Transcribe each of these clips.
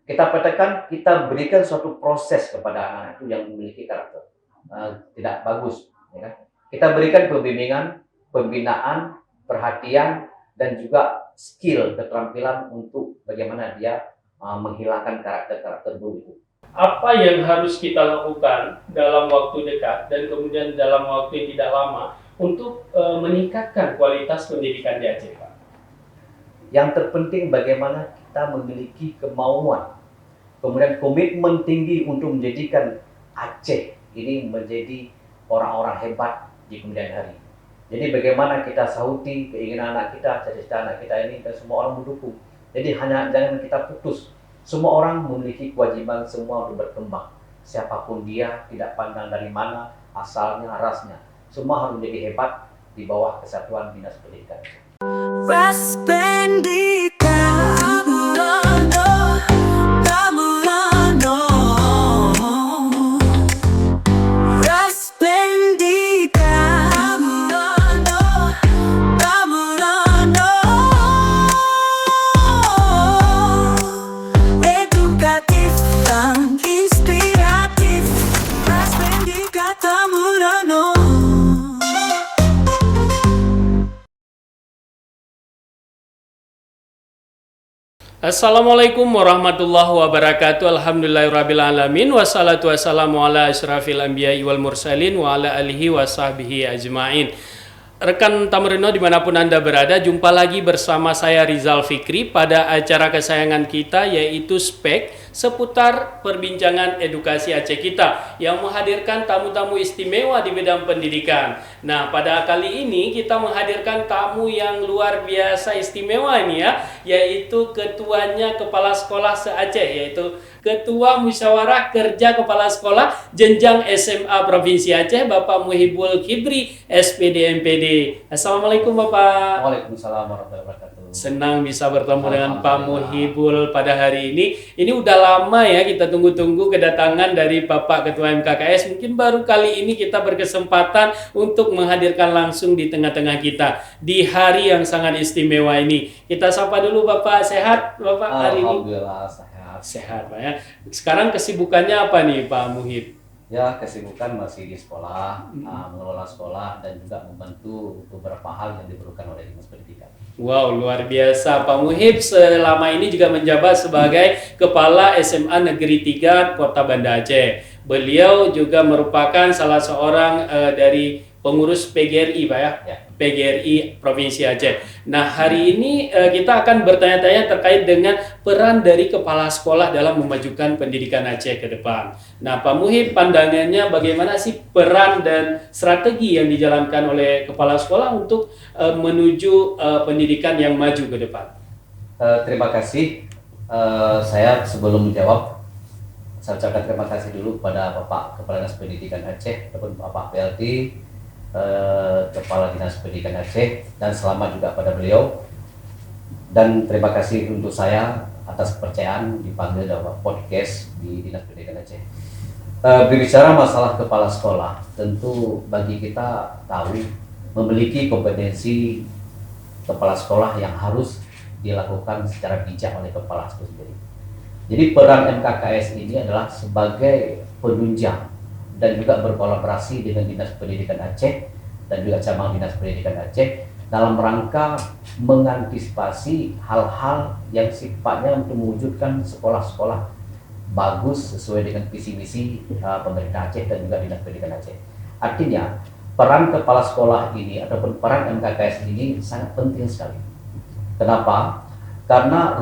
Kita katakan kita berikan suatu proses kepada anak-anak itu yang memiliki karakter tidak bagus, ya kan? Kita berikan pembimbingan, pembinaan, perhatian, dan juga skill, keterampilan untuk bagaimana dia menghilangkan karakter-karakter buruk itu. Apa yang harus kita lakukan dalam waktu dekat dan kemudian dalam waktu yang tidak lama untuk meningkatkan kualitas pendidikan di Aceh, Pak? Yang terpenting bagaimana kita memiliki kemauan, kemudian komitmen tinggi untuk menjadikan Aceh ini menjadi orang-orang hebat di kemudian hari. Jadi bagaimana kita sahuti keinginan anak kita, cita-cita anak kita ini, dan semua orang mendukung. Jadi jangan kita putus. Semua orang memiliki kewajiban semua untuk berkembang. Siapapun dia, tidak pandang dari mana, asalnya, rasnya. Semua harus menjadi hebat di bawah kesatuan Dinas Pendidikan. Assalamualaikum warahmatullahi wabarakatuh. Alhamdulillahirrabbilalamin. Wassalatu wassalamu ala asyrafil anbiya'i wal mursalin wa ala alihi wa sahbihi ajma'in. Rekan Tamrino dimanapun Anda berada, jumpa lagi bersama saya Rizal Fikri pada acara kesayangan kita yaitu SPEK, seputar perbincangan edukasi Aceh kita yang menghadirkan tamu-tamu istimewa di bidang pendidikan. Nah, pada kali ini kita menghadirkan tamu yang luar biasa istimewa ini ya, yaitu ketuanya Kepala Sekolah se-Aceh, yaitu Ketua Musyawarah Kerja Kepala Sekolah Jenjang SMA Provinsi Aceh, Bapak Muhibul Kibri, SPD MPD. Assalamualaikum Bapak. Waalaikumsalam warahmatullahi wabarakatuh. Senang bisa bertemu dengan Pak Muhibul pada hari ini. Ini udah lama ya kita tunggu-tunggu kedatangan dari Bapak Ketua MKKS. Mungkin baru kali ini kita berkesempatan untuk menghadirkan langsung di tengah-tengah kita di hari yang sangat istimewa ini. Kita sapa dulu Bapak, sehat Bapak hari ini? Alhamdulillah sehat. Sehat Pak ya. Sekarang kesibukannya apa nih Pak Muhib? Ya, kesibukan masih di sekolah, mengelola sekolah, dan juga membantu beberapa hal yang diperlukan oleh Dinas Pendidikan. Wow, luar biasa. Pak Muhib selama ini juga menjabat sebagai Kepala SMA Negeri 3 Kota Banda Aceh. Beliau juga merupakan salah seorang dari pengurus PGRI Pak ya? Ya. PGRI Provinsi Aceh. Nah, hari ini kita akan bertanya-tanya terkait dengan peran dari kepala sekolah dalam memajukan pendidikan Aceh ke depan. Nah, Pak Muhib, pandangannya bagaimana sih peran dan strategi yang dijalankan oleh kepala sekolah untuk menuju pendidikan yang maju ke depan? Terima kasih. Saya sebelum menjawab, saya ucapkan terima kasih dulu kepada Bapak Kepala Dinas Pendidikan Aceh ataupun Bapak PLT, Kepala Dinas Pendidikan Aceh, dan selamat juga pada beliau. Dan terima kasih untuk saya atas kepercayaan dipanggil dalam podcast di Dinas Pendidikan Aceh. Berbicara masalah kepala sekolah, tentu bagi kita tahu memiliki kompetensi kepala sekolah yang harus dilakukan secara bijak oleh kepala sekolah sendiri. Jadi peran MKKS ini adalah sebagai penunjang dan juga berkolaborasi dengan Dinas Pendidikan Aceh dan juga cabang Dinas Pendidikan Aceh dalam rangka mengantisipasi hal-hal yang sifatnya untuk mewujudkan sekolah-sekolah bagus sesuai dengan visi misi pemerintah Aceh dan juga Dinas Pendidikan Aceh. Artinya peran kepala sekolah ini ataupun peran MKKS ini sangat penting sekali. Kenapa? Karena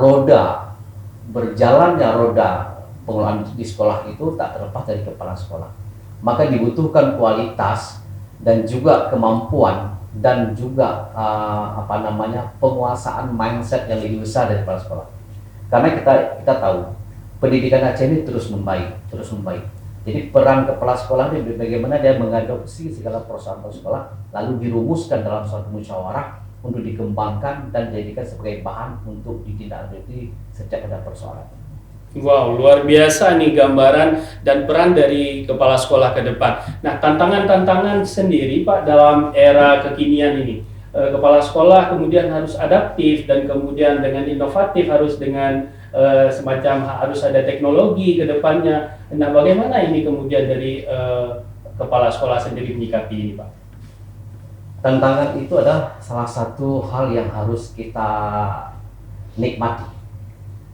berjalannya roda pengelolaan di sekolah itu tak terlepas dari kepala sekolah. Maka dibutuhkan kualitas dan juga kemampuan dan juga penguasaan mindset yang lebih besar dari kepala sekolah. Karena kita tahu pendidikan Aceh ini terus membaik. Jadi peran kepala sekolah ini bagaimana dia mengadopsi segala perusahaan sekolah lalu dirumuskan dalam suatu musyawarah untuk dikembangkan dan dijadikan sebagai bahan untuk ditindaklanjuti setiap ada persoalan. Wow, luar biasa nih gambaran dan peran dari kepala sekolah ke depan. Nah, tantangan-tantangan sendiri Pak dalam era kekinian ini. Kepala sekolah kemudian harus adaptif dan kemudian dengan inovatif, harus dengan semacam harus ada teknologi ke depannya. Nah, bagaimana ini kemudian dari kepala sekolah sendiri menyikapi ini, Pak? Tantangan itu adalah salah satu hal yang harus kita nikmati.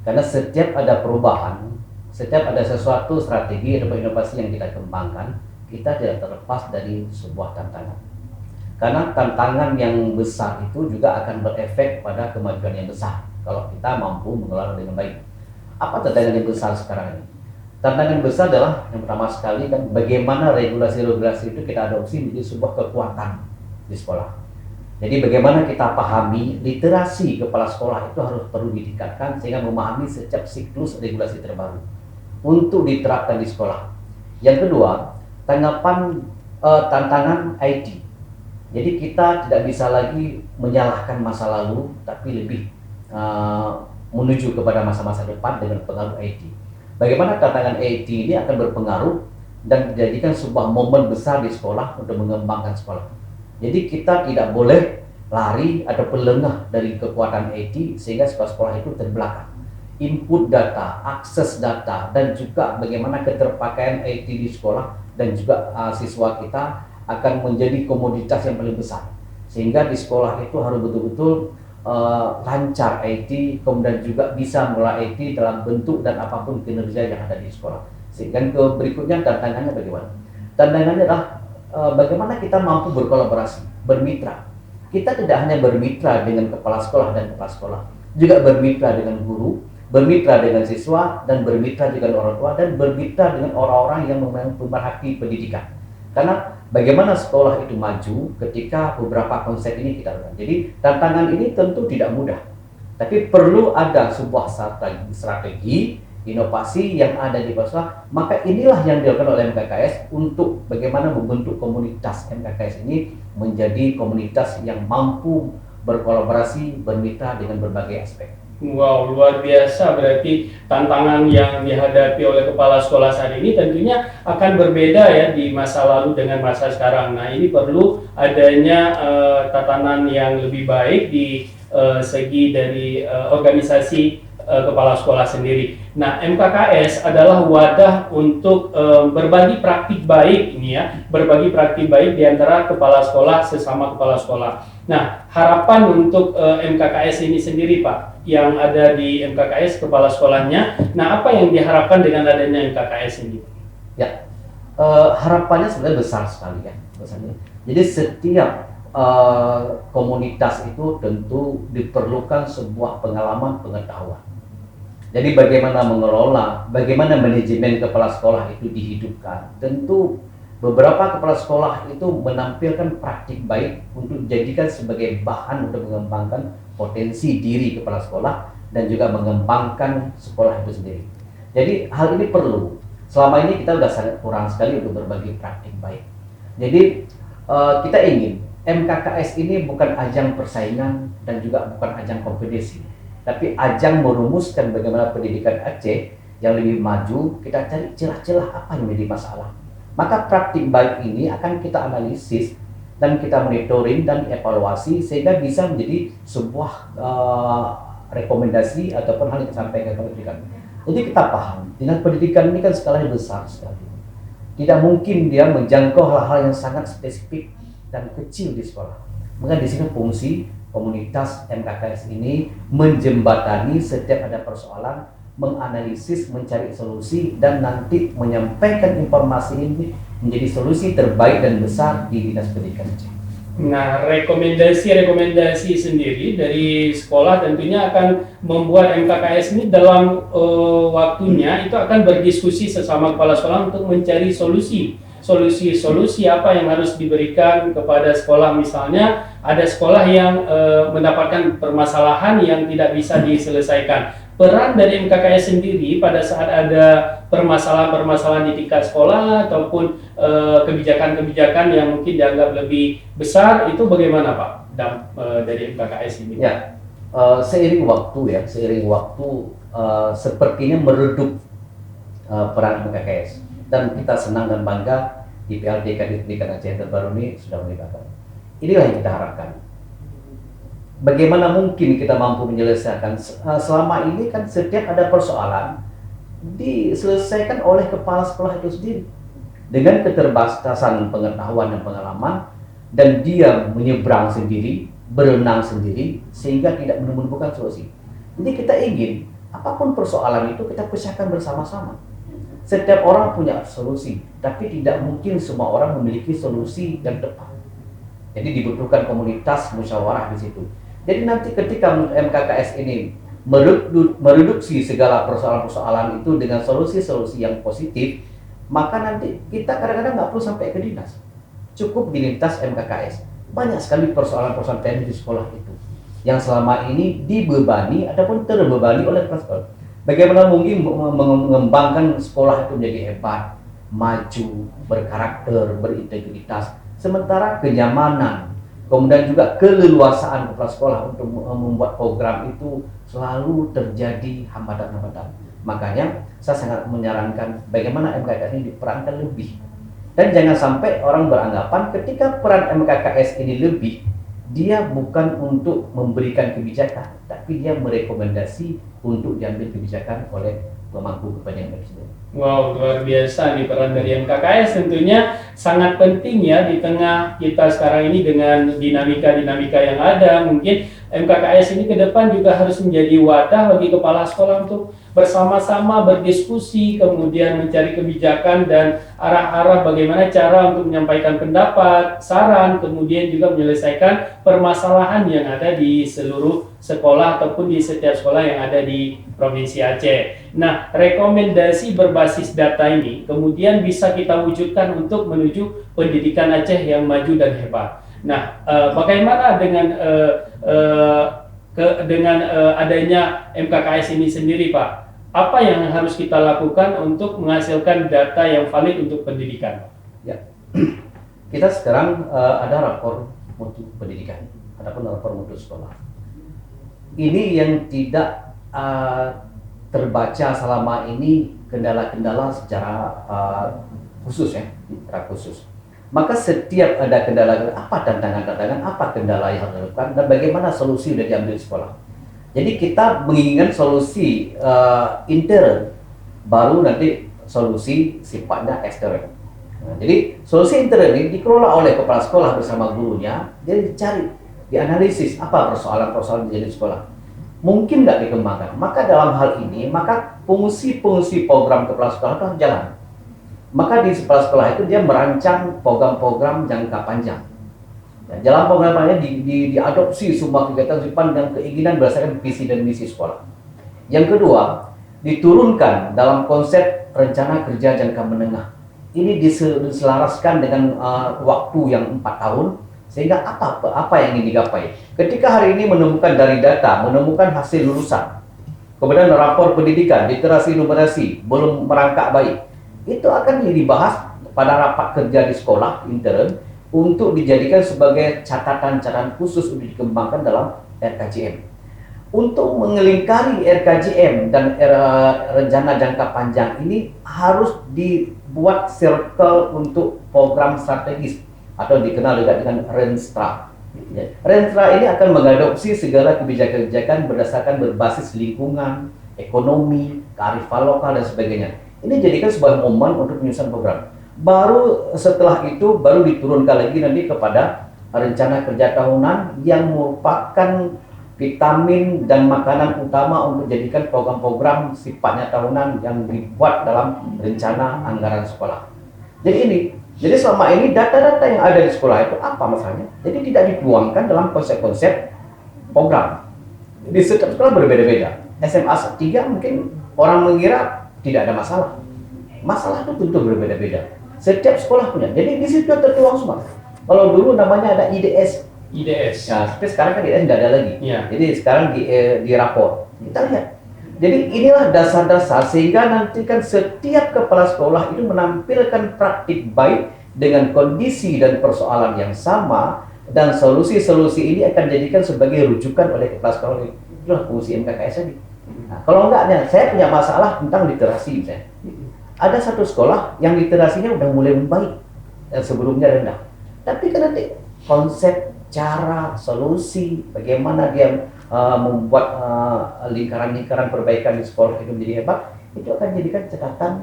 Karena setiap ada perubahan, setiap ada sesuatu strategi atau inovasi yang kita kembangkan, kita tidak terlepas dari sebuah tantangan. Karena tantangan yang besar itu juga akan berefek pada kemajuan yang besar kalau kita mampu mengelola dengan baik. Apa tantangan yang besar sekarang ini? Tantangan besar adalah yang pertama sekali kan bagaimana regulasi-regulasi itu kita adopsi menjadi sebuah kekuatan di sekolah. Jadi bagaimana kita pahami literasi kepala sekolah itu harus perlu ditingkatkan sehingga memahami setiap siklus regulasi terbaru untuk diterapkan di sekolah. Yang kedua, tantangan IT. Jadi kita tidak bisa lagi menyalahkan masa lalu, tapi lebih menuju kepada masa-masa depan dengan pengaruh IT. Bagaimana tantangan IT ini akan berpengaruh dan menjadikan sebuah momen besar di sekolah untuk mengembangkan sekolah. Jadi kita tidak boleh lari atau lengah dari kekuatan IT sehingga sekolah-sekolah itu terbelakang. Input data, akses data, dan juga bagaimana keterpakaian IT di sekolah dan juga siswa kita akan menjadi komoditas yang paling besar. Sehingga di sekolah itu harus betul-betul lancar IT, kemudian juga bisa mengelola IT dalam bentuk dan apapun kinerja yang ada di sekolah. Sehingga berikutnya tantangannya bagaimana? Tantangannya adalah bagaimana kita mampu berkolaborasi, bermitra. Kita tidak hanya bermitra dengan kepala sekolah dan kepala sekolah, juga bermitra dengan guru, bermitra dengan siswa, dan bermitra dengan orang tua, dan bermitra dengan orang-orang yang memerhati pendidikan. Karena bagaimana sekolah itu maju ketika beberapa konsep ini kita lakukan. Jadi tantangan ini tentu tidak mudah, tapi perlu ada sebuah strategi inovasi yang ada di sekolah. Maka inilah yang dilakukan oleh MKKS untuk bagaimana membentuk komunitas MKKS ini menjadi komunitas yang mampu berkolaborasi, bermitra dengan berbagai aspek. Wow, luar biasa. Berarti tantangan yang dihadapi oleh kepala sekolah saat ini tentunya akan berbeda ya di masa lalu dengan masa sekarang. Nah, ini perlu adanya tatanan yang lebih baik di segi dari organisasi kepala sekolah sendiri. Nah, MKKS adalah wadah untuk berbagi praktik baik ini ya, berbagi praktik baik di antara kepala sekolah sesama kepala sekolah. Nah, harapan untuk MKKS ini sendiri, Pak, yang ada di MKKS kepala sekolahnya. Nah, apa yang diharapkan dengan adanya MKKS ini? Ya, harapannya sebenarnya besar sekali ya, besarnya. Jadi setiap komunitas itu tentu diperlukan sebuah pengalaman pengetahuan. Jadi bagaimana mengelola, bagaimana manajemen kepala sekolah itu dihidupkan. Tentu beberapa kepala sekolah itu menampilkan praktik baik untuk dijadikan sebagai bahan untuk mengembangkan potensi diri kepala sekolah dan juga mengembangkan sekolah itu sendiri. Jadi hal ini perlu. Selama ini kita sudah sangat kurang sekali untuk berbagi praktik baik. Jadi kita ingin MKKS ini bukan ajang persaingan dan juga bukan ajang kompetisi, tapi ajang merumuskan bagaimana pendidikan Aceh yang lebih maju. Kita cari celah-celah apa yang menjadi masalah. Maka praktik baik ini akan kita analisis dan kita monitoring dan evaluasi sehingga bisa menjadi sebuah rekomendasi ataupun hal yang disampaikan kepada pendidikan. Jadi kita paham, dinas pendidikan ini kan skalanya besar sekali. Tidak mungkin dia menjangkau hal-hal yang sangat spesifik dan kecil di sekolah. Maka di sini fungsi komunitas MKKS ini menjembatani setiap ada persoalan, menganalisis, mencari solusi, dan nanti menyampaikan informasi ini menjadi solusi terbaik dan besar di dinas pendidikan. Nah, rekomendasi sendiri dari sekolah tentunya akan membuat MKKS ini dalam waktunya itu akan berdiskusi sesama kepala sekolah untuk mencari solusi apa yang harus diberikan kepada sekolah. Misalnya ada sekolah yang mendapatkan permasalahan yang tidak bisa diselesaikan. Peran dari MKKS sendiri pada saat ada permasalahan-permasalahan di tingkat sekolah ataupun kebijakan-kebijakan yang mungkin dianggap lebih besar, itu bagaimana Pak dari MKKS ini? Ya, seiring waktu sepertinya meredup peran MKKS, dan kita senang dan bangga di PLDK di Pendidikan Aceh yang terbaru ini sudah melibatkan. Inilah yang kita harapkan. bagaimana mungkin kita mampu menyelesaikan selama ini kan setiap ada persoalan diselesaikan oleh kepala sekolah itu sendiri dengan keterbatasan pengetahuan dan pengalaman, dan dia menyeberang sendiri, berenang sendiri sehingga tidak menemukan solusi. Jadi kita ingin apapun persoalan itu kita pecahkan bersama-sama. Setiap orang punya solusi, tapi tidak mungkin semua orang memiliki solusi yang tepat. Jadi dibutuhkan komunitas musyawarah di situ. Jadi nanti ketika MKKS ini mereduksi segala persoalan-persoalan itu dengan solusi-solusi yang positif, maka nanti kita kadang-kadang nggak perlu sampai ke dinas. Cukup di lintas MKKS. Banyak sekali persoalan-persoalan teknis di sekolah itu yang selama ini dibebani ataupun terbebani oleh kepala sekolah. Bagaimana mungkin mengembangkan sekolah itu menjadi hebat, maju, berkarakter, berintegritas, sementara kenyamanan, kemudian juga keleluasaan kepala sekolah untuk membuat program itu selalu terjadi hambatan-hambatan. Makanya saya sangat menyarankan bagaimana MKKS ini diperankan lebih. Dan jangan sampai orang beranggapan ketika peran MKKS ini lebih, dia bukan untuk memberikan kebijakan, tapi dia merekomendasi untuk diambil kebijakan oleh pemangku kepentingan itu. Wow, luar biasa nih peran dari MKKS, tentunya sangat penting ya di tengah kita sekarang ini dengan dinamika-dinamika yang ada. Mungkin MKKS ini ke depan juga harus menjadi wadah bagi kepala sekolah untuk bersama-sama berdiskusi, kemudian mencari kebijakan dan arah-arah bagaimana cara untuk menyampaikan pendapat, saran, kemudian juga menyelesaikan permasalahan yang ada di seluruh sekolah ataupun di setiap sekolah yang ada di Provinsi Aceh. Nah, rekomendasi berbasis data ini kemudian bisa kita wujudkan untuk menuju pendidikan Aceh yang maju dan hebat. Nah, bagaimana dengan adanya MKKS ini sendiri, Pak? Apa yang harus kita lakukan untuk menghasilkan data yang valid untuk pendidikan? Ya, kita sekarang ada rapor mutu pendidikan, adapun rapor mutu sekolah. Ini yang tidak terbaca selama ini kendala-kendala secara khusus ya, secara khusus. Maka setiap ada kendala, apa tantangan-tantangan, apa kendala yang harus dilakukan, dan bagaimana solusi sudah diambil di sekolah. Jadi kita menginginkan solusi intern, baru nanti solusi sifatnya eksternal. Nah, jadi solusi intern ini dikelola oleh kepala sekolah bersama gurunya, jadi dicari, dianalisis apa persoalan-persoalan di sekolah. Mungkin nggak dikembangkan. Maka dalam hal ini, maka fungsi-fungsi program kepala sekolah itu harus jalan. Maka di kepala sekolah itu dia merancang program-program jangka panjang. Dalam programnya diadopsi semua kegiatan sepanjang keinginan berdasarkan visi dan misi sekolah. Yang kedua, diturunkan dalam konsep rencana kerja jangka menengah. Ini diselaraskan dengan waktu yang 4 tahun, sehingga apa yang ingin digapai. Ketika hari ini menemukan dari data, menemukan hasil lulusan, kemudian rapor pendidikan, literasi numerasi belum merangkak baik, itu akan dibahas pada rapat kerja di sekolah intern untuk dijadikan sebagai catatan-catatan khusus untuk dikembangkan dalam RKJM. Untuk mengelingkari RKJM dan rencana jangka panjang ini harus dibuat circle untuk program strategis atau dikenal juga dengan Renstra. Renstra ini akan mengadopsi segala kebijakan-kebijakan berdasarkan berbasis lingkungan, ekonomi, kearifan lokal dan sebagainya. Ini jadikan sebuah momen untuk penyusunan program. Baru setelah itu baru diturunkan lagi nanti kepada rencana kerja tahunan yang merupakan vitamin dan makanan utama untuk jadikan program-program sifatnya tahunan yang dibuat dalam rencana anggaran sekolah. Jadi selama ini data-data yang ada di sekolah itu apa masalahnya? Jadi tidak dituangkan dalam konsep-konsep program. Di setiap sekolah berbeda-beda. SMA 3 mungkin orang mengira tidak ada masalah. Masalah itu tentu berbeda-beda. Setiap sekolah punya. Jadi di situ tertuang semua. Kalau dulu namanya ada IDS. Nah, tapi sekarang kan IDS nggak ada lagi. Ya. Jadi sekarang di rapor. Kita lihat. Jadi inilah dasar-dasar sehingga nanti kan setiap kepala sekolah itu menampilkan praktik baik dengan kondisi dan persoalan yang sama, dan solusi-solusi ini akan dijadikan sebagai rujukan oleh kepala sekolah. Itulah fungsi MKKS tadi. Nah, kalau enggak, saya punya masalah tentang literasi misalnya. Ada satu sekolah yang literasinya udah mulai membaik dan sebelumnya rendah. Tapi kan nanti konsep cara, solusi, bagaimana dia membuat lingkaran-lingkaran perbaikan di sekolah itu menjadi hebat, itu akan dijadikan catatan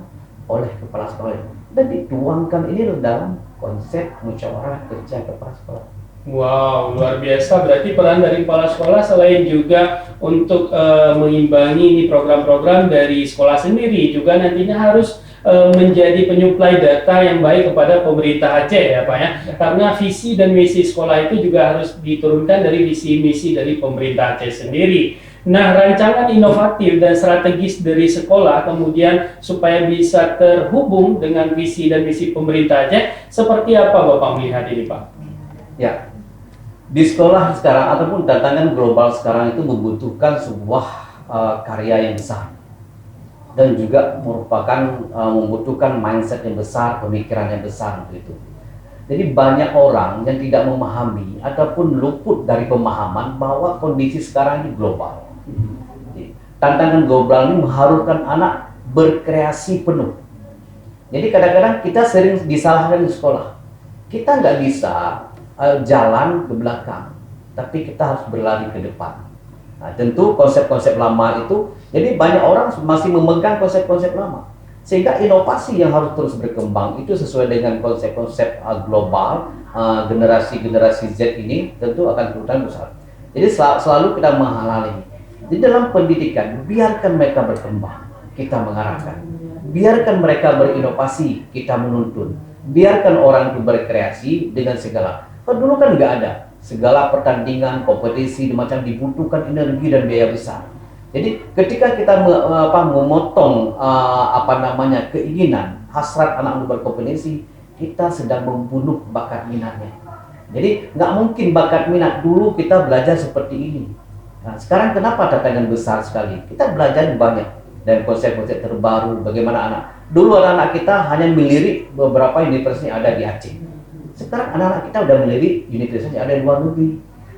oleh kepala sekolah dan dituangkan ini dalam konsep musyawarah kerja kepala sekolah. Wow, luar biasa. Berarti peran dari kepala sekolah selain juga untuk mengimbangi ini program-program dari sekolah sendiri, juga nantinya harus menjadi penyuplai data yang baik kepada pemerintah Aceh ya Pak ya. Karena visi dan misi sekolah itu juga harus diturunkan dari visi misi dari pemerintah Aceh sendiri. Nah, rancangan inovatif dan strategis dari sekolah kemudian supaya bisa terhubung dengan visi dan misi pemerintah Aceh, seperti apa Bapak melihat ini Pak? Ya, di sekolah sekarang ataupun tantangan global sekarang itu membutuhkan sebuah karya yang besar dan juga membutuhkan mindset yang besar, pemikiran yang besar gitu. Jadi banyak orang yang tidak memahami ataupun luput dari pemahaman bahwa kondisi sekarang ini global. Jadi, tantangan global ini mengharuskan anak berkreasi penuh. Jadi kadang-kadang kita sering disalahkan di sekolah. Kita nggak bisa jalan ke belakang, tapi kita harus berlari ke depan. Nah, tentu konsep-konsep lama itu, jadi banyak orang masih memegang konsep-konsep lama. Sehingga inovasi yang harus terus berkembang itu sesuai dengan konsep-konsep global, generasi-generasi Z ini tentu akan terutama besar. Jadi selalu kita menghalangi. Di dalam pendidikan, biarkan mereka berkembang, kita mengarahkan. Biarkan mereka berinovasi, kita menuntun. Biarkan orang itu berkreasi dengan segala. Kalau dulu kan nggak ada. Segala pertandingan, kompetisi, macam dibutuhkan energi dan biaya besar. Jadi ketika kita memotong keinginan, hasrat anak untuk berkompetisi, kita sedang membunuh bakat minatnya. Jadi nggak mungkin bakat minat dulu kita belajar seperti ini. Nah, sekarang kenapa tantangan besar sekali? Kita belajar banyak dan konsep-konsep terbaru. Bagaimana anak? Dulu anak-anak kita hanya melirik beberapa universitas yang ada di Aceh. Sekarang anak-anak kita udah melirik universitas yang ada di luar negeri.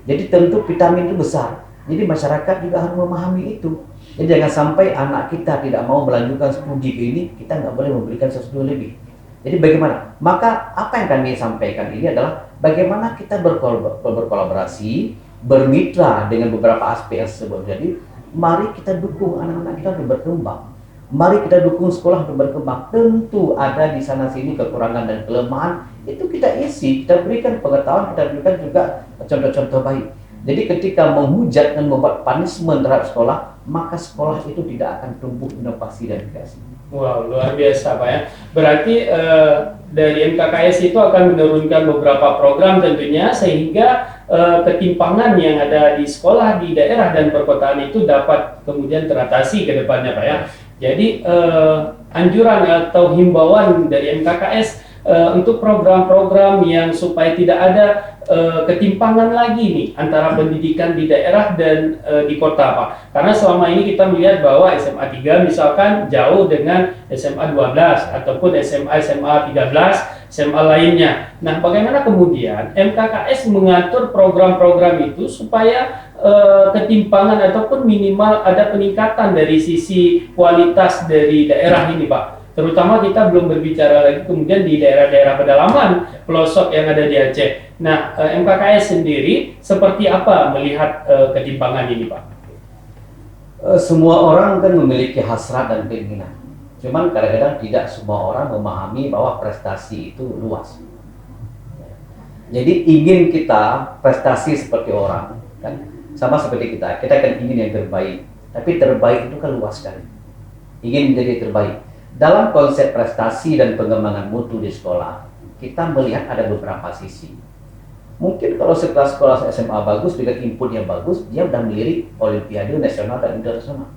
Jadi tentu vitamin itu besar. Jadi masyarakat juga harus memahami itu. Jadi jangan sampai anak kita tidak mau melanjutkan studi ke ini, kita nggak boleh memberikan sesuatu lebih. Jadi bagaimana? Maka apa yang kami sampaikan ini adalah bagaimana kita berkolaborasi, bermitra dengan beberapa aspek tersebut. Jadi mari kita dukung anak-anak kita untuk berkembang. Mari kita dukung sekolah untuk berkembang. Tentu ada di sana sini kekurangan dan kelemahan, itu kita isi, kita berikan pengetahuan, kita berikan juga contoh-contoh baik. Jadi ketika menghujat dan membuat punishment terhadap sekolah, maka sekolah itu tidak akan tumbuh inovasi dan kreasi. Wow, luar biasa Pak ya. Berarti dari MKKS itu akan menurunkan beberapa program tentunya sehingga ketimpangan yang ada di sekolah, di daerah dan perkotaan itu dapat kemudian teratasi ke depannya Pak ya. Jadi anjuran atau himbauan dari MKKS untuk program-program yang supaya tidak ada ketimpangan lagi nih antara pendidikan di daerah dan di kota Pak. Karena selama ini kita melihat bahwa SMA 3 misalkan jauh dengan SMA 12 ataupun SMA 13, SMA lainnya. Nah, bagaimana kemudian MKKS mengatur program-program itu supaya ketimpangan ataupun minimal ada peningkatan dari sisi kualitas dari daerah ini Pak? Terutama kita belum berbicara lagi kemudian di daerah-daerah pedalaman, pelosok yang ada di Aceh. Nah, MKKS sendiri seperti apa melihat ketimpangan ini Pak? Semua orang kan memiliki hasrat dan keinginan. Cuman kadang-kadang tidak semua orang memahami bahwa prestasi itu luas. Jadi ingin kita prestasi seperti orang, kan sama seperti kita kan ingin yang terbaik. Tapi terbaik itu kan luas sekali. Ingin menjadi terbaik. Dalam konsep prestasi dan pengembangan mutu di sekolah, kita melihat ada beberapa sisi. Mungkin kalau sekolah SMA bagus dengan input yang bagus, dia udah melirik olimpiade nasional dan internasional.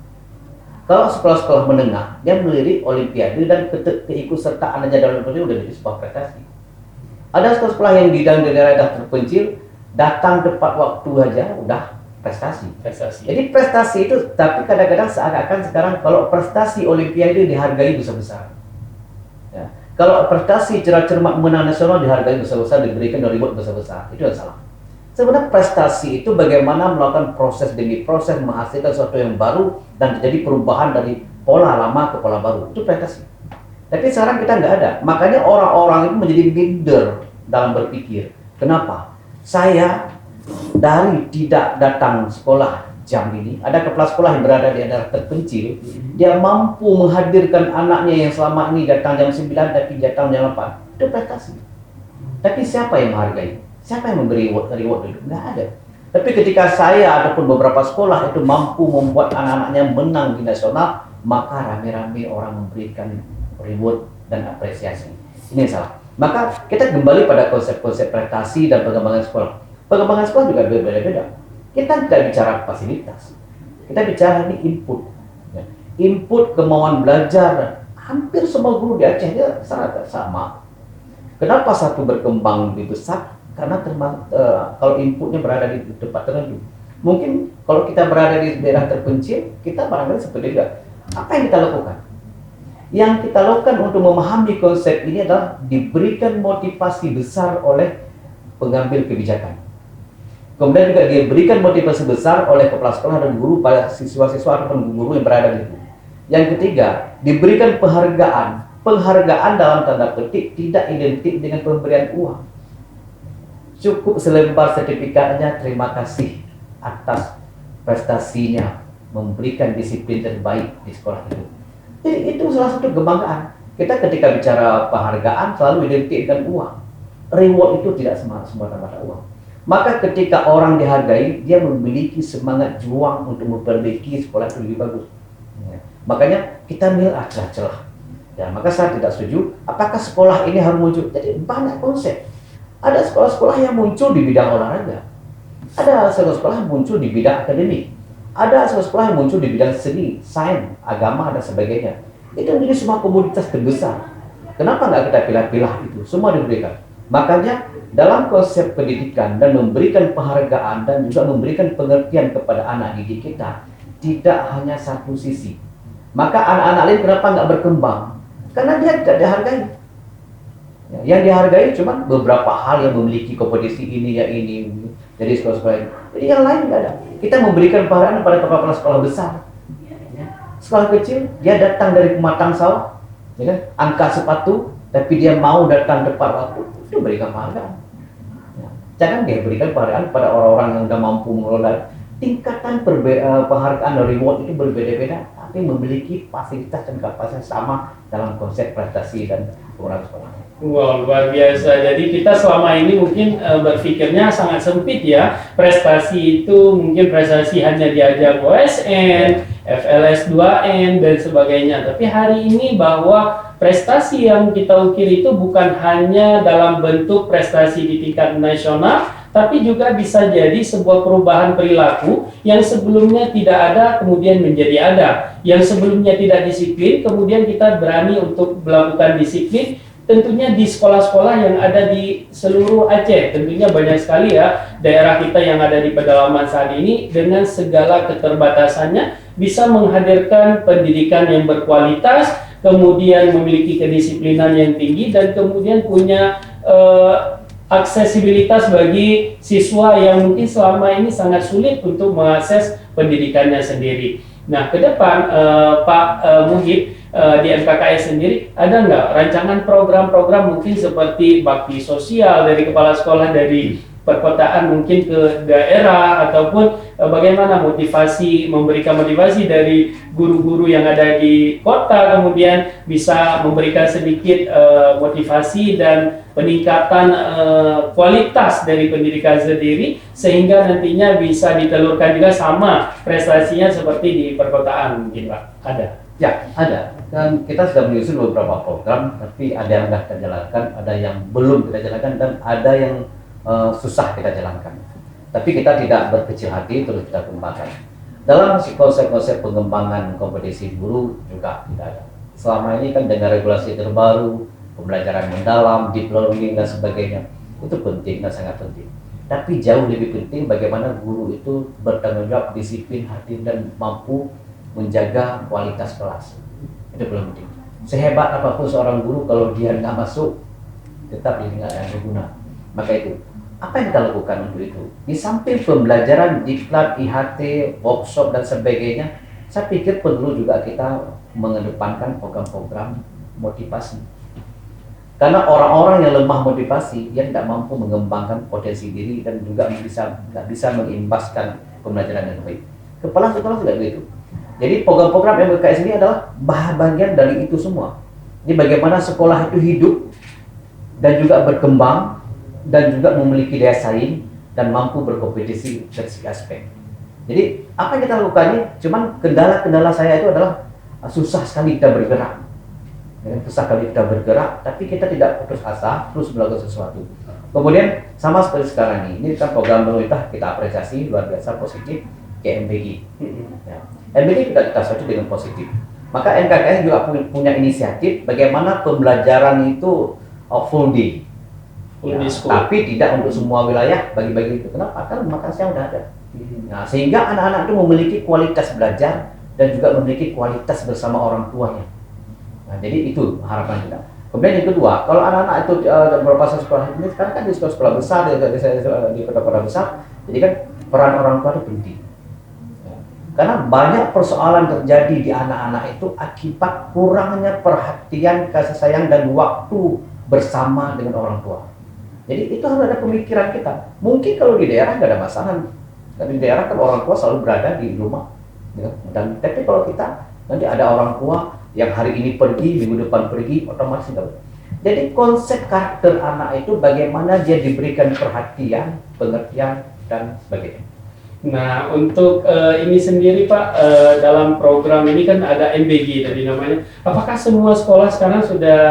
Kalau sekolah-sekolah menengah, dia melirik olimpiade dan keikutsertaan aja dalam olimpiade udah jadi sebuah prestasi. Ada sekolah-sekolah yang di daerah terpencil, datang tepat waktu aja udah prestasi. Jadi prestasi itu, tapi kadang-kadang seakan-akan sekarang kalau prestasi olimpiade dihargai besar-besar. Ya. Kalau prestasi cermat menang nasional dihargai besar-besar, diberikan reward besar-besar, itu yang salah. Sebenarnya prestasi itu bagaimana melakukan proses demi proses, menghasilkan sesuatu yang baru dan terjadi perubahan dari pola lama ke pola baru. Itu prestasi. Tapi sekarang kita nggak ada. Makanya orang-orang itu menjadi minder dalam berpikir. Kenapa? Saya dari tidak datang sekolah jam ini, ada kepala sekolah yang berada di daerah terpencil, dia mampu menghadirkan anaknya yang selama ini datang jam 9 tapi datang jam 8. Itu prestasi. Tapi siapa yang menghargai? Siapa yang memberi reward itu? Nggak ada. Tapi ketika saya ataupun beberapa sekolah itu mampu membuat anak-anaknya menang di nasional, maka rame-rame orang memberikan reward dan apresiasi. Ini yang salah. Maka kita kembali pada konsep-konsep prestasi dan pengembangan sekolah. Pengembangan sekolah juga berbeda-beda. Kita tidak bicara fasilitas, kita bicara ini input. Ya. Input kemauan belajar, hampir semua guru di Aceh dia sangat sama. Kenapa satu berkembang lebih besar? Karena kalau inputnya berada di tempat tertentu. Mungkin kalau kita berada di daerah terpencil, kita barangkali seperti itu. Apa yang kita lakukan? Yang kita lakukan untuk memahami konsep ini adalah diberikan motivasi besar oleh pengambil kebijakan. Kemudian juga diberikan motivasi besar oleh kepala sekolah dan guru pada siswa-siswa ataupun guru yang berada di situ. Yang ketiga, diberikan penghargaan. Penghargaan dalam tanda petik tidak identik dengan pemberian uang. Cukup selembar sertifikatnya, terima kasih atas prestasinya memberikan disiplin terbaik di sekolah itu. Jadi itu salah satu kebanggaan. Kita ketika bicara penghargaan selalu identik dengan uang. Reward itu tidak semata-mata uang. Maka ketika orang dihargai, dia memiliki semangat juang untuk memperbaiki sekolah itu lebih bagus. Ya. Makanya kita melihat celah-celah. Ya, maka saya tidak setuju. Apakah sekolah ini harus muncul? Jadi banyak konsep. Ada sekolah-sekolah yang muncul di bidang olahraga. Ada sekolah-sekolah yang muncul di bidang akademik. Ada sekolah-sekolah yang muncul di bidang seni, sains, agama, dan sebagainya. Itu menjadi semua komoditas terbesar. Kenapa nggak kita pilah-pilah itu? Semua diberikan. Makanya dalam konsep pendidikan dan memberikan penghargaan dan juga memberikan pengertian kepada anak didik kita, tidak hanya satu sisi. Maka anak-anak lain kenapa nggak berkembang? Karena dia tidak dihargai. Yang dihargai cuma beberapa hal yang memiliki kompetisi ini ya ini. Jadi sekolah-sekolah ini. Jadi yang lain nggak ada. Kita memberikan penghargaan pada kepala sekolah besar. Sekolah kecil dia datang dari pematang sawah, ya kan? Angkat sepatu, tapi dia mau datang tepat waktu. Itu berikan penghargaan. Jangan dia berikan penghargaan pada orang-orang yang sudah mampu mengelola. Tingkatan penghargaan dan reward itu berbeda-beda, tapi memiliki fasilitas dan kapasitas sama dalam konsep prestasi dan pengurangan sekolah. Wow, luar biasa. Jadi kita selama ini mungkin berpikirnya sangat sempit ya. Prestasi itu mungkin prestasi hanya diajak OSN, FLS 2N dan sebagainya. Tapi hari ini bahwa prestasi yang kita ukir itu bukan hanya dalam bentuk prestasi di tingkat nasional, tapi juga bisa jadi sebuah perubahan perilaku yang sebelumnya tidak ada kemudian menjadi ada. Yang sebelumnya tidak disiplin kemudian kita berani untuk melakukan disiplin. Tentunya di sekolah-sekolah yang ada di seluruh Aceh, tentunya banyak sekali ya daerah kita yang ada di pedalaman saat ini dengan segala keterbatasannya bisa menghadirkan pendidikan yang berkualitas, kemudian memiliki kedisiplinan yang tinggi dan kemudian punya aksesibilitas bagi siswa yang mungkin selama ini sangat sulit untuk mengakses pendidikannya sendiri. Nah, ke depan Pak Muhib, di MKKS sendiri ada nggak rancangan program-program mungkin seperti bakti sosial dari kepala sekolah dari perkotaan mungkin ke daerah ataupun bagaimana memberikan motivasi dari guru-guru yang ada di kota kemudian bisa memberikan sedikit motivasi dan peningkatan kualitas dari pendidikan sendiri sehingga nantinya bisa ditelurkan juga sama prestasinya seperti di perkotaan mungkin Pak. Ada? Ya, ada. Dan kita sudah menyusun beberapa program, tapi ada yang sudah kita jalankan, ada yang belum kita jalankan, dan ada yang susah kita jalankan. Tapi kita tidak berkecil hati, terus kita kembangkan. Dalam konsep-konsep pengembangan kompetisi guru juga tidak ada. Selama ini kan dengan regulasi terbaru, pembelajaran mendalam, deep learning dan sebagainya, itu penting dan sangat penting. Tapi jauh lebih penting bagaimana guru itu bertanggung jawab, disiplin, hadir dan mampu menjaga kualitas kelas. Itu belum penting. Sehebat apapun seorang guru kalau dia nggak masuk, tetap dia nggak ada guna. Maka itu, apa yang kita lakukan untuk itu? Di samping pembelajaran diklat, IHT, workshop dan sebagainya, saya pikir perlu juga kita mengedepankan program-program motivasi. Karena orang-orang yang lemah motivasi, dia tidak mampu mengembangkan potensi diri dan juga nggak bisa mengimbaskan pembelajaran yang baik. Kepala sekolah tidak begitu. Jadi program-program MKKS ini adalah bagian dari itu semua. Jadi bagaimana sekolah itu hidup dan juga berkembang dan juga memiliki daya saing dan mampu berkompetisi dari segi aspek. Jadi apa yang kita lakukan ini, cuman kendala-kendala saya itu adalah susah sekali kita bergerak. Susah sekali kita bergerak, tapi kita tidak putus asa, terus melakukan sesuatu. Kemudian sama seperti sekarang ini kan program pemerintah kita apresiasi luar biasa positif ke MBG. Ya. MBG juga kita sesuatu dengan positif. Maka MKKS juga punya inisiatif bagaimana pembelajaran itu full day. Ya, tapi tidak untuk semua wilayah bagi-bagi itu. Kenapa? Karena makan siang udah ada. Nah, sehingga anak-anak itu memiliki kualitas belajar dan juga memiliki kualitas bersama orang tuanya. Nah, jadi itu harapan kita. Kemudian yang kedua, kalau anak-anak itu beberapa sekolah ini sekarang kan di sekolah besar, di kota-kota besar, jadi kan peran orang tua itu penting. Ya. Karena banyak persoalan terjadi di anak-anak itu akibat kurangnya perhatian, kasih sayang dan waktu bersama dengan orang tua. Jadi itu harus ada pemikiran kita. Mungkin kalau di daerah nggak ada masalah. Karena di daerah kan orang tua selalu berada di rumah. Ya. Dan tapi kalau kita nanti ada orang tua yang hari ini pergi, minggu depan pergi, otomatis enggak. Jadi konsep karakter anak itu bagaimana dia diberikan perhatian, pengertian dan sebagainya. Nah, untuk ini sendiri Pak, dalam program ini kan ada MBG tadi namanya. Apakah semua sekolah sekarang sudah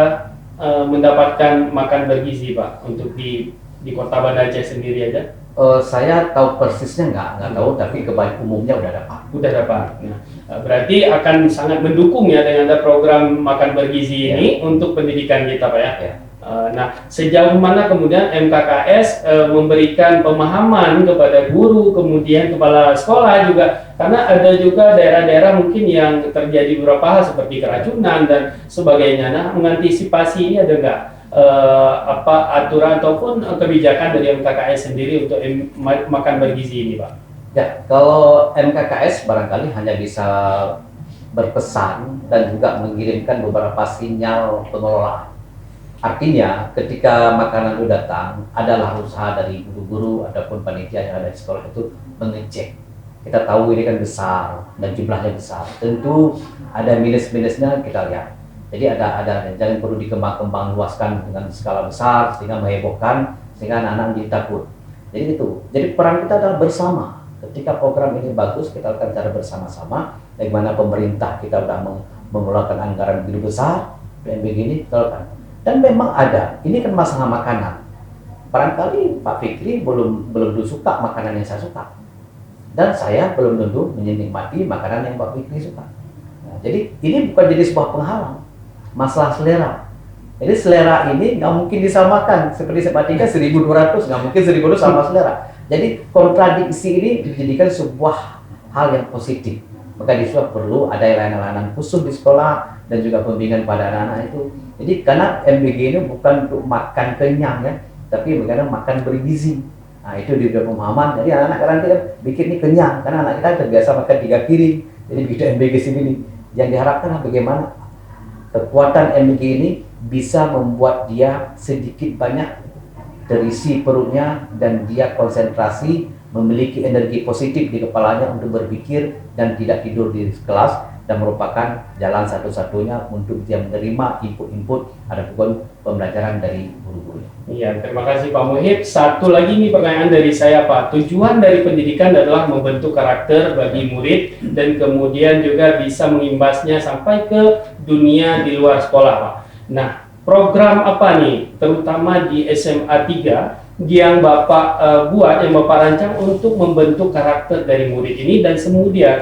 mendapatkan makan bergizi Pak untuk di Kota Banda Aceh sendiri aja? Saya tahu persisnya nggak tahu, tapi kebanyakan umumnya udah dapat. Udah dapat. Nah, berarti akan sangat mendukung ya dengan ada program makan bergizi ini untuk pendidikan kita Pak ya. Ya. Nah, sejauh mana kemudian MKKS memberikan pemahaman kepada guru, kemudian kepala sekolah juga, karena ada juga daerah-daerah mungkin yang terjadi beberapa hal seperti keracunan dan sebagainya. Nah, mengantisipasi ini ada nggak aturan ataupun kebijakan dari MKKS sendiri untuk makan bergizi ini, Pak? Ya, kalau MKKS barangkali hanya bisa berpesan dan juga mengirimkan beberapa sinyal pengelolaan. Artinya ketika makanan itu datang, adalah usaha dari guru-guru ataupun panitia yang ada di sekolah itu mengecek. Kita tahu ini kan besar dan jumlahnya besar. Tentu ada minus-minusnya kita lihat. Jadi ada jangan perlu dikembang luaskan dengan skala besar sehingga menghebohkan sehingga anak-anak menjadi takut. Jadi itu. Jadi peran kita adalah bersama. Ketika program ini bagus, kita akan cara bersama-sama. Bagaimana pemerintah kita sudah mengeluarkan anggaran begitu besar, PNBG ini kita lakukan. Dan memang ada, ini kan masalah makanan. Barangkali Pak Fikri belum suka makanan yang saya suka. Dan saya belum tentu menikmati makanan yang Pak Fikri suka. Nah, jadi ini bukan jadi sebuah penghalang, masalah selera. Jadi selera ini nggak mungkin disamakan. Seperti sepertiga 1.200, nggak mungkin 1.200 sama selera. Jadi kontradiksi ini dijadikan sebuah hal yang positif. Maka disitu perlu ada layanan-layanan khusus di sekolah dan juga pembimbingan pada anak-anak itu. Jadi karena MBG ini bukan untuk makan kenyang ya, tapi bagaimana makan bergizi. Nah itu di pemahaman. Jadi anak-anak nanti kan bikin ini kenyang karena anak kita terbiasa makan 3 piring. Jadi begitu MBG sini yang diharapkan bagaimana kekuatan MBG ini bisa membuat dia sedikit banyak terisi perutnya dan dia konsentrasi, memiliki energi positif di kepalanya untuk berpikir dan tidak tidur di kelas, dan merupakan jalan satu-satunya untuk dia menerima input-input ataupun pembelajaran dari guru-guru. Iya, terima kasih Pak Muhib. Satu lagi nih pertanyaan dari saya Pak. Tujuan dari pendidikan adalah membentuk karakter bagi murid dan kemudian juga bisa mengimbasnya sampai ke dunia di luar sekolah Pak. Nah, program apa nih, terutama di SMA 3 yang Bapak buat, yang Bapak rancang untuk membentuk karakter dari murid ini, dan kemudian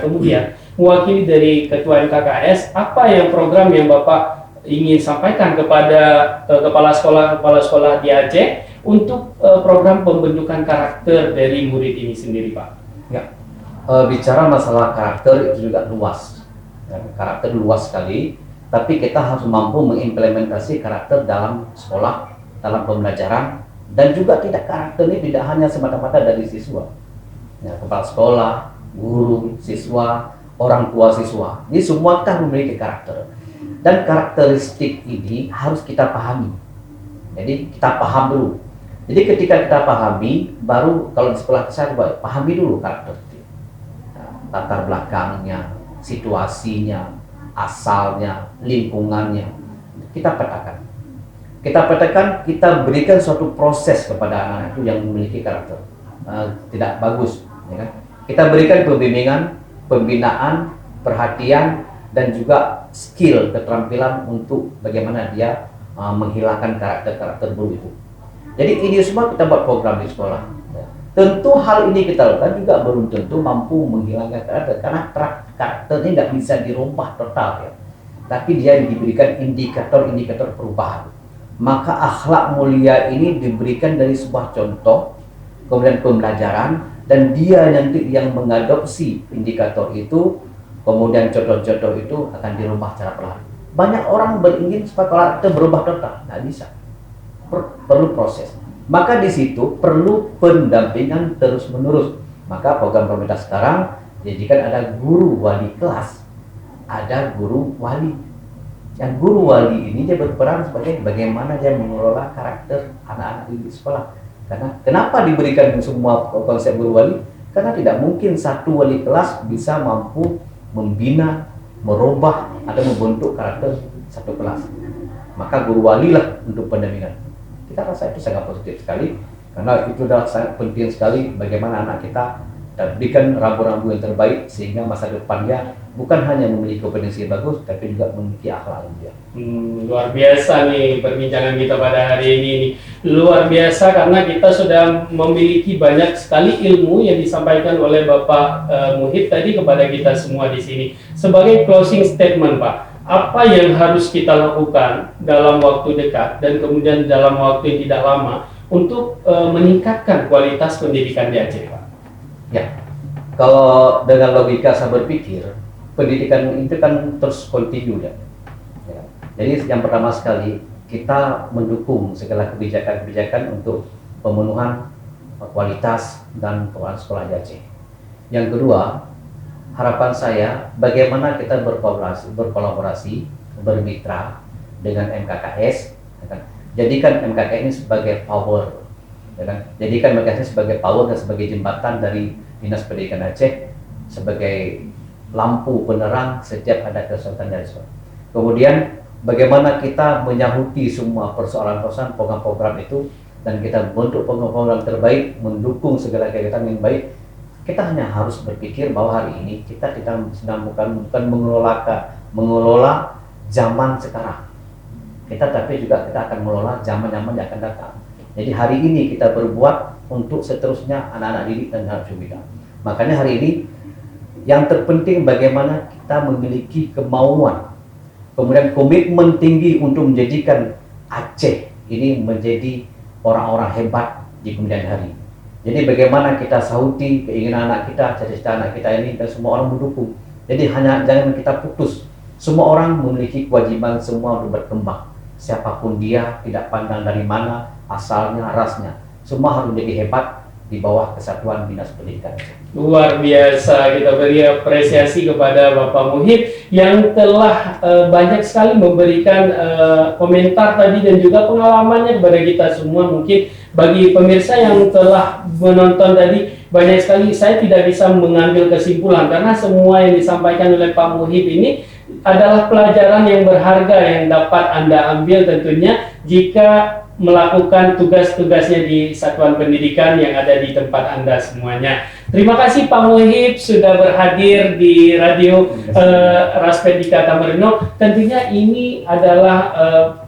mewakili dari Ketua MKKS, apa yang program yang Bapak ingin sampaikan kepada kepala sekolah di Aceh untuk program pembentukan karakter dari murid ini sendiri, Pak? Ya, bicara masalah karakter itu juga luas. Ya, karakter luas sekali, tapi kita harus mampu mengimplementasi karakter dalam sekolah, dalam pembelajaran, dan juga karakter ini tidak hanya semata-mata dari siswa. Ya, kepala sekolah, guru, siswa, orang tua siswa. Ini semua kan memiliki karakter. Dan karakteristik ini harus kita pahami. Jadi kita paham dulu. Jadi ketika kita pahami, baru kalau di sekolah saya pahami dulu karakter itu. Nah, latar belakangnya, situasinya, asalnya, lingkungannya. Kita petakan. Kita berikan suatu proses kepada anak-anak itu yang memiliki karakter tidak bagus, ya kan? Kita berikan pembimbingan, pembinaan, perhatian, dan juga skill, keterampilan untuk bagaimana dia menghilangkan karakter-karakter buruk itu. Jadi ini semua kita buat program di sekolah. Ya. Tentu hal ini kita lakukan juga belum tentu mampu menghilangkan karakter, karena karakter ini tidak bisa dirubah total, ya. Tapi dia diberikan indikator-indikator perubahan. Maka akhlak mulia ini diberikan dari sebuah contoh, kemudian pembelajaran, dan dia nanti yang mengadopsi indikator itu, kemudian contoh-contoh itu akan dirubah secara perlahan. Banyak orang beringin supaya karakter berubah total, nggak bisa. Perlu proses. Maka di situ perlu pendampingan terus-menerus. Maka program pemerintah sekarang jadikan ada guru wali kelas, ada guru wali. Yang guru wali ini dia berperan sebagai bagaimana dia mengelola karakter anak-anak di sekolah. Karena kenapa diberikan semua konsep guru wali? Karena tidak mungkin satu wali kelas bisa mampu membina, merubah atau membentuk karakter satu kelas. Maka guru wali lah untuk pendampingan. Kita rasa itu sangat positif sekali, karena itu adalah sangat penting sekali bagaimana anak kita berikan rambu-rambu yang terbaik sehingga masa depannya bukan hanya memiliki kompetensi yang bagus, tapi juga memiliki akhlak yang mulia. Luar biasa nih perbincangan kita pada hari ini. Luar biasa karena kita sudah memiliki banyak sekali ilmu yang disampaikan oleh Bapak Muhib tadi kepada kita semua di sini. Sebagai closing statement, Pak, apa yang harus kita lakukan dalam waktu dekat dan kemudian dalam waktu yang tidak lama untuk meningkatkan kualitas pendidikan di Aceh, Pak? Ya, kalau dengan logika saya berpikir, pendidikan itu kan terus kontinu ya. Jadi yang pertama sekali kita mendukung segala kebijakan-kebijakan untuk pemenuhan kualitas dan pengelolaan sekolah di Aceh. Yang kedua, harapan saya bagaimana kita berkolaborasi, bermitra dengan MKKS, ya kan? Jadikan MKKS ini sebagai power, ya kan? Jadikan MKKS ini sebagai power dan sebagai jembatan dari Dinas Pendidikan Aceh, sebagai lampu penerang setiap ada kesulitan dari sekolah. Kemudian bagaimana kita menyahuti semua persoalan-persoalan program-program itu, dan kita bentuk program-program terbaik, mendukung segala kegiatan yang baik. Kita hanya harus berpikir bahwa hari ini kita sedang bukan mengelola zaman sekarang. Tapi juga kita akan mengelola zaman-zaman yang akan datang. Jadi hari ini kita berbuat untuk seterusnya anak-anak didik dan anak cucu. Makanya hari ini yang terpenting bagaimana kita memiliki kemauan, kemudian komitmen tinggi untuk menjadikan Aceh ini menjadi orang-orang hebat di kemudian hari. Jadi bagaimana kita sahuti keinginan anak kita, cita-cita anak kita ini, dan semua orang mendukung. Jadi jangan kita putus. Semua orang memiliki kewajiban semua untuk berkembang. Siapapun dia, tidak pandang dari mana, asalnya, rasnya. Semua harus menjadi hebat di bawah kesatuan Dinas Pendidikan. Luar biasa, kita beri apresiasi kepada Bapak Muhib yang telah banyak sekali memberikan komentar tadi dan juga pengalamannya kepada kita semua. Mungkin bagi pemirsa yang telah menonton tadi, banyak sekali saya tidak bisa mengambil kesimpulan karena semua yang disampaikan oleh Pak Muhib ini adalah pelajaran yang berharga yang dapat Anda ambil tentunya jika melakukan tugas-tugasnya di satuan pendidikan yang ada di tempat Anda semuanya. Terima kasih Pak Muhib sudah berhadir di radio Raspedika Tamarino. Tentunya ini adalah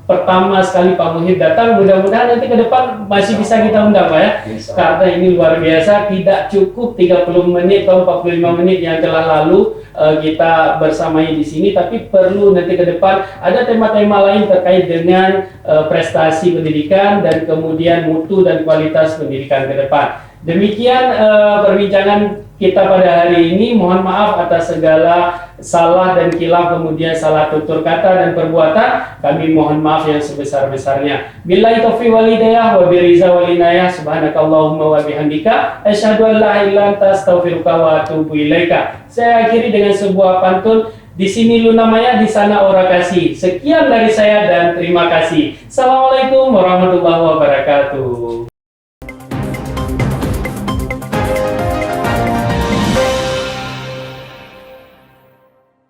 pertama sekali Pak Muhib datang. Mudah-mudahan nanti ke depan masih bisa kita undang Pak ya. Karena ini luar biasa, tidak cukup 30 menit atau 45 menit yang telah lalu kita bersamai di sini, tapi perlu nanti ke depan ada tema-tema lain terkait dengan prestasi pendidikan dan kemudian mutu dan kualitas pendidikan ke depan. Demikian perbincangan kita pada hari ini. Mohon maaf atas segala salah dan kilaf, kemudian salah tutur kata dan perbuatan. Kami mohon maaf yang sebesar-besarnya. Billahi taufiq wal hidayah wa biriza wal inayah. Subhanakallahumma wa bihamdika asyhadu an la ilaha illa anta astaghfiruka wa atubu ilaika. Saya akhiri dengan sebuah pantun. Di sini Luna Maya, di sana Ora Kasih. Sekian dari saya dan terima kasih. Assalamualaikum warahmatullahi wabarakatuh.